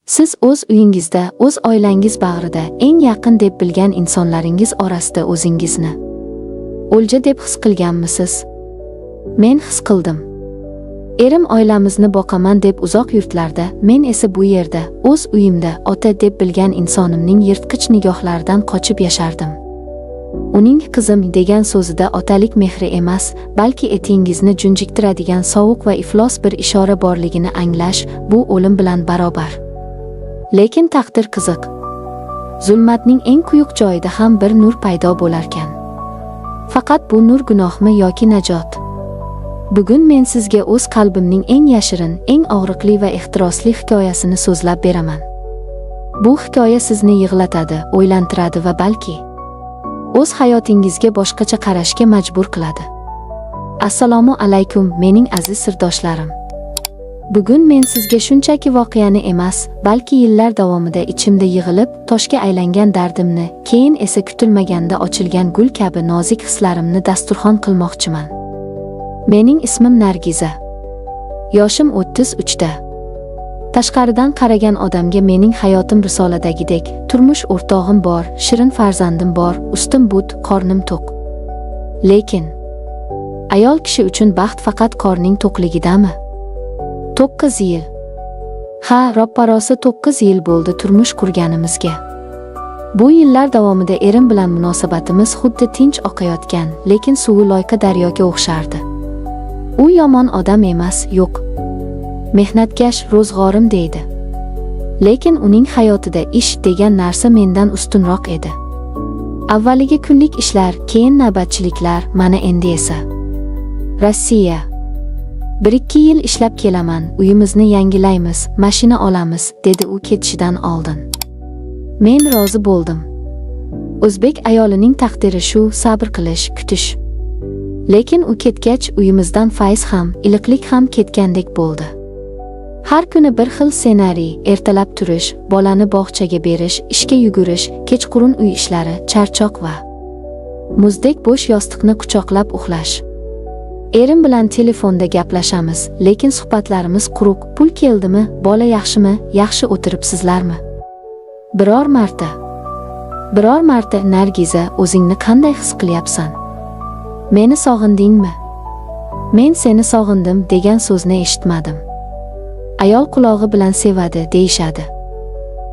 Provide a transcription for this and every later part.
Siz o'z uyingizda, o'z oilangiz bag'rida, eng yaqin deb bilgan insonlaringiz orasida o'zingizni o'lja deb his qilganmisiz? Men his qildim. Erim oilamizni boqaman deb uzoq yurtlarda, men esa bu yerda, o'z uyimda ota deb bilgan insonimning yirtqich nigohlaridan qochib yashardim. Uning qizim degan so'zida otalik mehri emas, balki etingizni junjiktiradigan sovuq va iflos bir ishora borligini anglash, bu o'lim bilan barobar. Lekin taqdir qiziq. Zulmatning eng quyuq joyida ham bir nur paydo bo'larkan. Faqat bu nur gunohmi yoki najot? Bugun men sizga o'z qalbimning eng yashirin, eng og'riqli va ehtirosli hikoyasini so'zlab beraman. Bu hikoya sizni yig'latadi, o'ylantiradi va balki o'z hayotingizga boshqacha qarashga majbur qiladi. Assalomu alaykum, mening aziz sirdoshlarim. Bugun men sizga shunchaki voqeani emas, balki yillar davomida ichimda yig'ilib, toshga aylangan dardimni, keyin esa kutilmaganda ochilgan gul kabi nozik hislarimni dasturxon qilmoqchiman. Mening ismim Nargiza. Yoshim 33 da. Tashqaridan qaragan odamga mening hayotim risoladagidek, turmush o'rtog'im bor, shirin farzandim bor, ustim but, qornim to'q. Lekin ayol kishi uchun baxt faqat qorning to'qligidami? 9 yil. Ha, ropparosi 9 yil bo'ldi turmush qurganimizga. Bu yillar davomida erim bilan munosabatimiz xuddi tinch oqayotgan, lekin suvi loyqa daryoga o'xshardi. U yomon odam emas, yo'q. Mehnatkash, ro'zg'orim deydi. Lekin uning hayotida ish degan narsa mendan ustunroq edi. Avvaliga kunlik ishlar, keyin navbatchiliklar, mana endi esa Rossiya. 1-2 yil ishlab kelaman, uyimizni yangilaymiz, mashina olamiz, dedi u ketishidan oldin. Men rozi bo'ldim. O'zbek ayolining taqdiri shu, sabr qilish, kutish. Lekin u ketgach, uyimizdan fayz ham, iliqlik ham ketgandek bo'ldi. Har kuni bir xil ssenariy, ertalab turish, bolani bog'chaga berish, ishga yugurish, kechqurun uy ishlari, charchoq va muzdek bo'sh yostiqni quchoqlab uxlash. Erim bilan telefonda gaplashamiz, lekin suhbatlarimiz quruq. Pul keldimi, bola yaxshimi, yaxshi o'tiribsizlarmi? Biror marta Nargiza, o'zingni qanday his qilyapsan? Meni sog'indingmi? Men seni sog'indim degan so'zni eshitmadim. Ayol qulog'i bilan sevadi, deyishadi.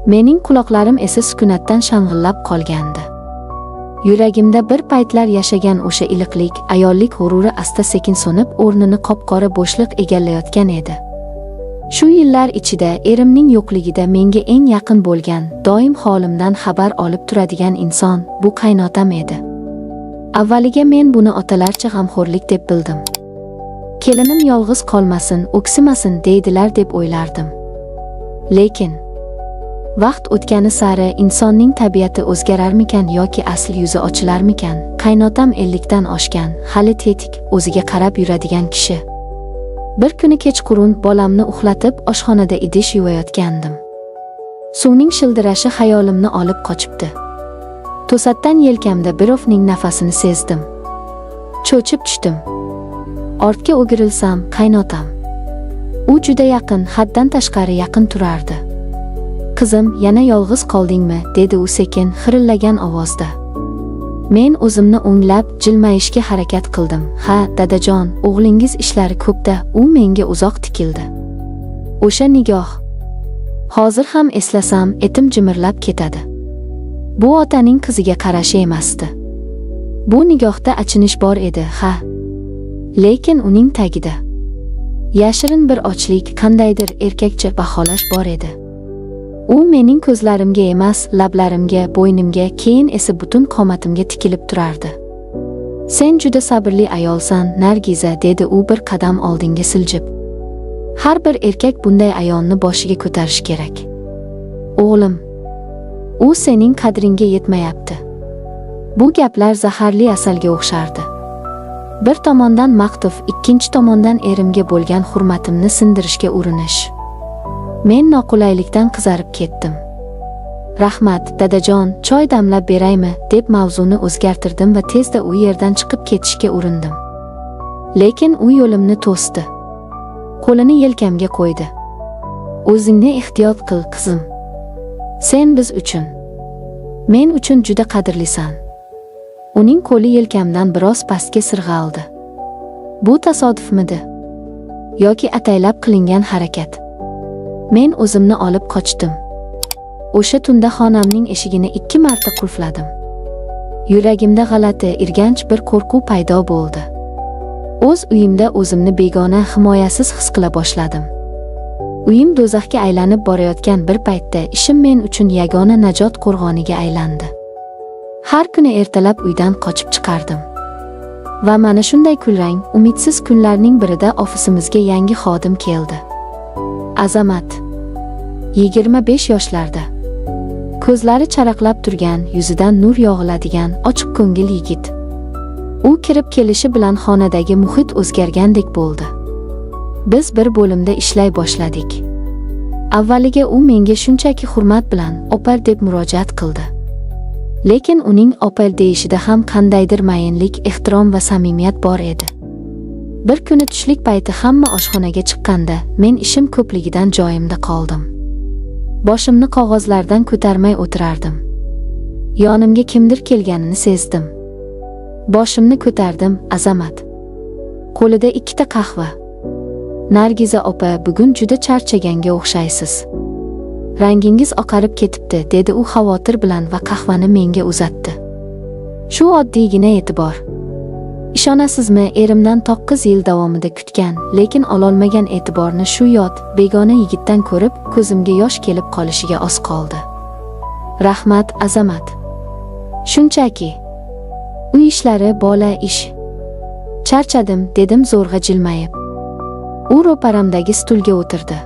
Mening quloqlarim esa sukunatdan shang'illab qolgandi. Yuragimda bir paytlar yashagan o'sha iliqlik, ayollik g'ururi asta-sekin so'nib, o'rnini qop-qora bo'shliq egallayotgan edi. Shu yillar ichida erimning yo'qligida menga eng yaqin bo'lgan, doim holimdan xabar olib turadigan inson bu qaynotam edi. Avvaliga men buni otalarcha g'amxo'rlik deb bildim. Kelinim yolg'iz qolmasin, o'ksimasin deydilar deb o'ylardim. Lekin vaqt o'tgani sari insonning tabiati o'zgararmikan yoki asl yuzi ochilarmikan? Qaynotam 50 dan oshgan, hali tetik, o'ziga qarab yuradigan kishi. Bir kuni kechqurun bolamni uxlatib, oshxonada idish yuvayotgandim. Suvning shildirashi xayolimni olib qochibdi. To'satdan yelkamda birovning nafasini sezdim. Cho'chib tushdim. Ortga o'girilsam, qaynotam. U juda yaqin, haddan tashqari yaqin turardi. Qizim, yana yolg'iz qoldingmi? Dedi u sekin, xirillagan ovozda. Men o'zimni o'nglab, jilmayishga harakat qildim. Ha, dadajon, o'g'lingiz ishlari ko'pda, u menga uzoq tikildi. O'sha nigoh. Hozir ham eslasam, etim jimirlab ketadi. Bu otaning qiziga qarashi emasdi. Bu nigohda achinish bor edi, ha. Lekin uning tagida yashirin bir ochlik, qandaydir erkakcha baholash bor edi. U mening ko'zlarimga emas, lablarimga, bo'ynimga, keyin esa butun qomatimga tikilib turardi. Sen juda sabrli ayolsan, Nargiza, dedi u bir qadam oldinga siljib. Har bir erkak bunday ayolni boshiga ko'tarish kerak. O'g'lim, u sening qadringga yetmayapti. Bu gaplar zaharli asalga o'xshardi. Bir tomondan maqtov, ikkinchi tomondan erimga bo'lgan hurmatimni sindirishga urinish. Men noqulaylikdan qizarib ketdim. Rahmat, dadajon, choy damlab beraymi, deb mavzuni o'zgartirdim va tezda u yerdan chiqib ketishga urindim. Lekin u yo'limni to'sdi. Qo'lini yelkamga qo'ydi. O'zingni ehtiyot qil, qizim. Sen biz uchun, men uchun juda qadrlisan. Uning qo'li yelkamdan biroz pastga sirg'aldi. Bu tasodifmidi? Yoki ataylab qilingan harakat? Men o'zimni olib qochdim. O'sha tunda xonamning eshigini 2 marta qulfladim. Yuragimda g'alati, irganch bir qo'rquv paydo bo'ldi. O'z uyimda o'zimni begona, himoyasiz his qila boshladim. Uyim do'zaxga aylanib borayotgan bir paytda ishim men uchun yagona najot qo'rg'oniga aylandi. Har kuni ertalab uydan qochib chiqardim. Va mana shunday kulrang, umidsiz kunlarning birida ofisimizga yangi xodim keldi. Azamat. 25 yoshlarda. Ko'zlari charaqlab turgan, yuzidan nur yog'iladigan ochiq ko'ngil yigit. U kirib kelishi bilan xonadagi muhit o'zgargandek bo'ldi. Biz bir bo'limda ishlay boshladik. Avvaliga u menga shunchaki hurmat bilan "Opal" deb murojaat qildi. Lekin uning "Opal" deyishida ham qandaydir mayinlik, ehtirom va samimiyat bor edi. Bir kuni tushlik payti hamma oshxonaga chiqqanda, men ishim ko'pligidan joyimda qoldim. Boshimni qog'ozlardan ko'tarmay o'tirardim. Yonimga kimdir kelganini sezdim. Boshimni ko'tardim, Azamat. Qo'lida 2 ta qahva. Nargiza opa, bugun juda charchaganga o'xshaysiz. Rangingiz oqarib ketibdi, dedi u xavotir bilan va qahvani menga uzatdi. Shu oddiygina e'tibor. Ishonasizmi, erimdan 9 yil davomida kutgan, lekin ololmagan e'tiborni shu yot, begona yigitdan ko'rib, ko'zimga yosh kelib qolishiga oz qoldi. Rahmat, Azamat. Shunchaki. Uy ishlari, bola, ish. Charchadim, dedim zo'rg'a jilmayib. U ro'paramdagi stulga o'tirdi.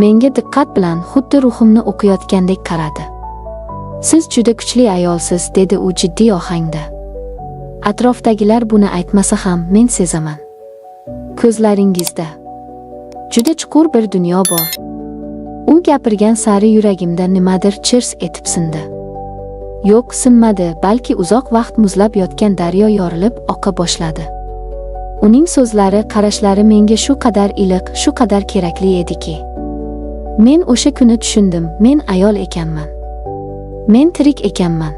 Menga diqqat bilan, xuddi ruhimni o'qiyotgandek qaradi. Siz juda kuchli ayolsiz, dedi u jiddiy ohangda. Atrofdagilar buni aytmasa ham men sezaman. Ko'zlaringizda juda chuqur bir dunyo bor. U gapirgan sari yuragimda nimadir chirs etib sindi. Yo'q, sinmadi, balki uzoq vaqt muzlab yotgan daryo yorilib oqa boshladi. Uning so'zlari, qarashlari menga shu qadar iliq, shu qadar kerakli ediki. Men o'sha kuni tushundim, men ayol ekanman. Men tirik ekanman.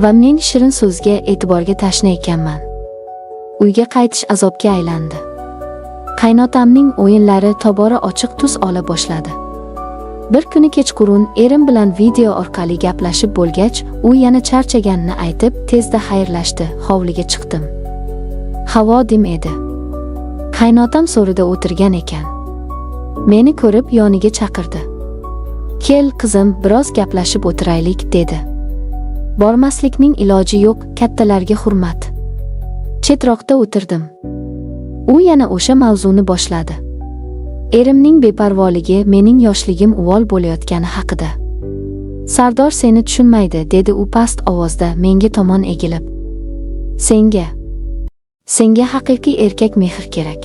Va men shirin so'zga, e'tiborga tashna ekanman. Uyga qaytish azobga aylandi. Qaynotamning o'yinlari tobora ochiq tus ola boshladi. Bir kuni kechqurun erim bilan video orqali gaplashib bo'lgach, u yana charchaganini aytib, tezda xayrlashdi, hovliga chiqdim. Havo dim edi. Qaynotam so'rida o'tirgan ekan. Meni ko'rib yoniga chaqirdi. "Kel, qizim, biroz gaplashib o'tiraylik", dedi. Bormaslikning iloji yo'q, kattalarga hurmat. Chetroqda o'tirdim. U yana o'sha mavzuni boshladi. Erimning beparvoligi, mening yoshligim uvol bo'layotgani haqida. "Sardor seni tushunmaydi", dedi u past ovozda menga tomon egilib. Senga haqiqiy erkak mehr kerak.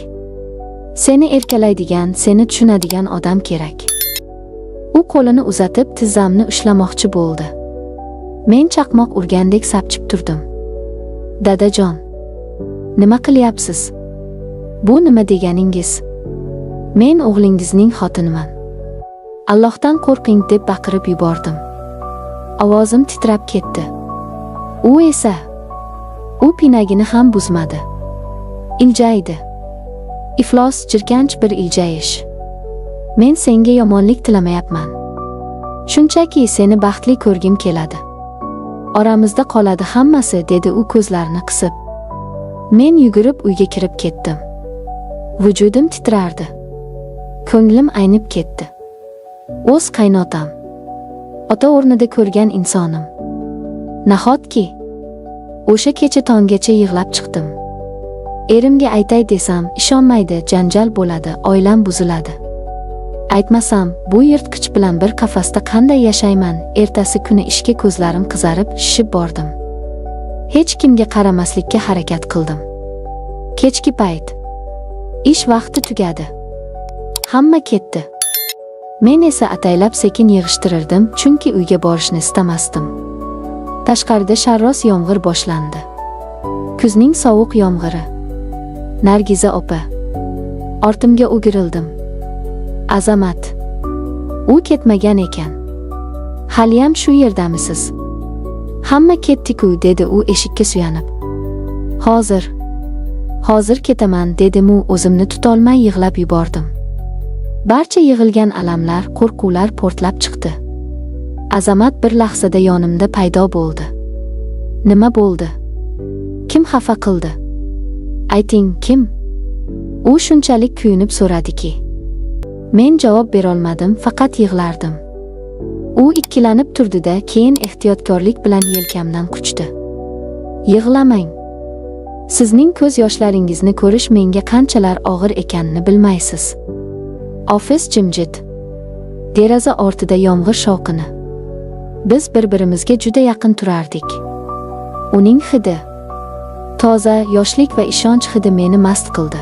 Seni erkalaydigan, seni tushunadigan odam kerak. U qo'lini uzatib tizzamni ushlamoqchi bo'ldi. Men chaqmoq urgandek sapchib turdim. "Dadajon, nima qilyapsiz? Bu nima deganingiz? Men o'g'lingizning xotiniman. Allohdan qo'rqing", deb baqirib yubordim. Ovozim titrab ketdi. U pinagini ham buzmadi. Iljaydi. Iflos, jirkanch bir iljayish. "Men senga yomonlik tilamayapman. Shunchaki seni baxtli ko'rgim keladi. Oramizda qoladi hammasi", dedi u ko'zlarini qisib. Men yugurib uyga kirib ketdim. Vujudim titrardi. Ko'nglim aynib ketdi. O'z qaynotam. Ota o'rnida ko'rgan insonim. Nahotki o'sha kecha tonggacha yig'lab chiqdim. Erimga aytay desam, ishonmaydi, janjal bo'ladi, oilam buziladi. Aytmasam, bu yirtqich bilan bir qafasda qanday yashayman? Ertasi kuni ishga ko'zlarim qizarib, shishib bordim. Hech kimga qaramaslikka harakat qildim. Kechki payt. Ish vaqti tugadi. Hamma ketdi. Men esa ataylab sekin yig'ishtirirdim, chunki uyga borishni istamasdim. Tashqarida sharros yomg'ir boshlandi. Kuzning sovuq yomg'iri. "Nargiza opa." Ortimga o'girildim. Azamat. U ketmagan ekan. Haliyam shu yerdamisiz? Hamma ketdi-ku, dedi u eshikka suyanib. Hozir ketaman, dedim u o'zimni tutolmay yig'lab yubordim. Barcha yig'ilgan alamlar, qo'rquvlar portlab chiqdi. Azamat bir lahzada yonimda paydo bo'ldi. Nima bo'ldi? Kim xafa qildi? Ayting, kim? U shunchalik kuyunib so'radiki. Men javob berolmadim, faqat yig'lardim. U ikkilanib turdi-da, keyin ehtiyotkorlik bilan yelkamdan quchdi. Yig'lamang. Sizning ko'z yoshlaringizni ko'rish menga qanchalar og'ir ekanini bilmaysiz. Ofis jimjit. Deraza ortida yomg'ir shovqini. Biz bir-birimizga juda yaqin turardik. Uning hidi, toza, yoshlik va ishonch hidi meni mast qildi.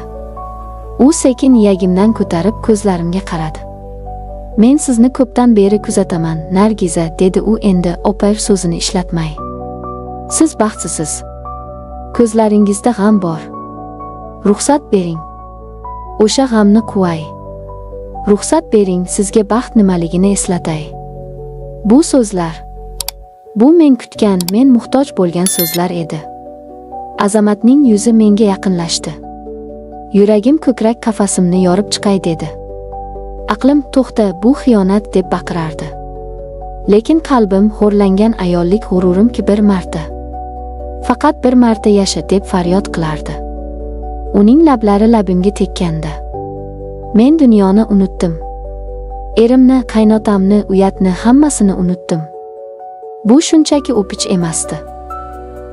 U sekin iyagimdan ko'tarib ko'zlarimga qaradi. Men sizni ko'pdan beri kuzataman, Nargiza, dedi u endi opar so'zini ishlatmay. Siz baxtsiz. Ko'zlaringizda g'am bor. Ruxsat bering. O'sha g'amni quvay. Ruxsat bering, sizga baxt nimaligini eslatay. Bu so'zlar, bu men kutgan, men muhtoj bo'lgan so'zlar edi. Azamatning yuzi menga yaqinlashdi. Yuragim ko'krak qafasimni yorib chiqay dedi. Aqlim to'xta, bu xiyonat deb baqirardi. Lekin qalbim xo'rlangan ayollik g'ururimki bir marta, faqat bir marta yasha deb faryod qilardi. Uning lablari labimga tekkanda men dunyoni unutdim. Erimni, qaynotamni, uyatni, hammasini unutdim. Bu shunchaki o'pich emasdi.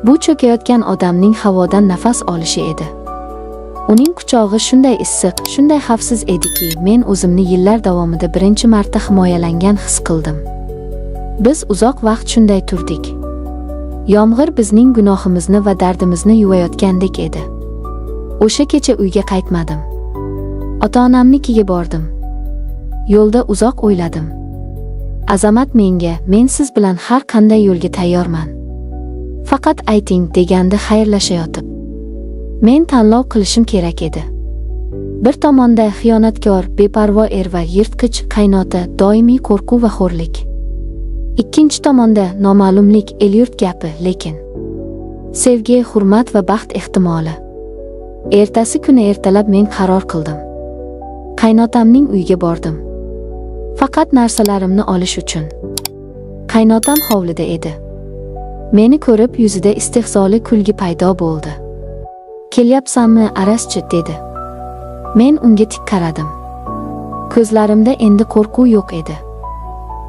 Bu cho'kayotgan odamning havodan nafas olishi edi. Uning quchog'i shunday issiq, shunday xavfsiz ediki, men o'zimni yillar davomida birinchi marta himoyalangan his qildim. Biz uzoq vaqt shunday turdik. Yomg'ir bizning gunohimizni va dardimizni yuvayotgandek edi. O'sha kecha uyga qaytmadim. Ota-onamnikiga bordim. Yo'lda uzoq o'yladim. Azamat menga, men siz bilan har qanday yo'lga tayyorman. Faqat ayting, degandi xayrlashayotib. Men tanlov qilishim kerak edi. Bir tomonda xiyonatkor, beparvo er va yirtqich qaynota, doimiy qo'rquv va xo'rlik. Ikkinchi tomonda noma'lumlik, el-yurt gapi, lekin sevgi, hurmat va baxt ehtimoli. Ertasi kuni ertalab men qaror qildim. Qaynotamning uyiga bordim. Faqat narsalarimni olish uchun. Qaynotam hovlida edi. Meni ko'rib yuzida istehzoli kulgi paydo bo'ldi. Kelyapsanmi, Araschi, dedi. Men unga tik qaradim. Ko'zlarimda endi qo'rquv yo'q edi.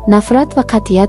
Nafrat va qat'iyat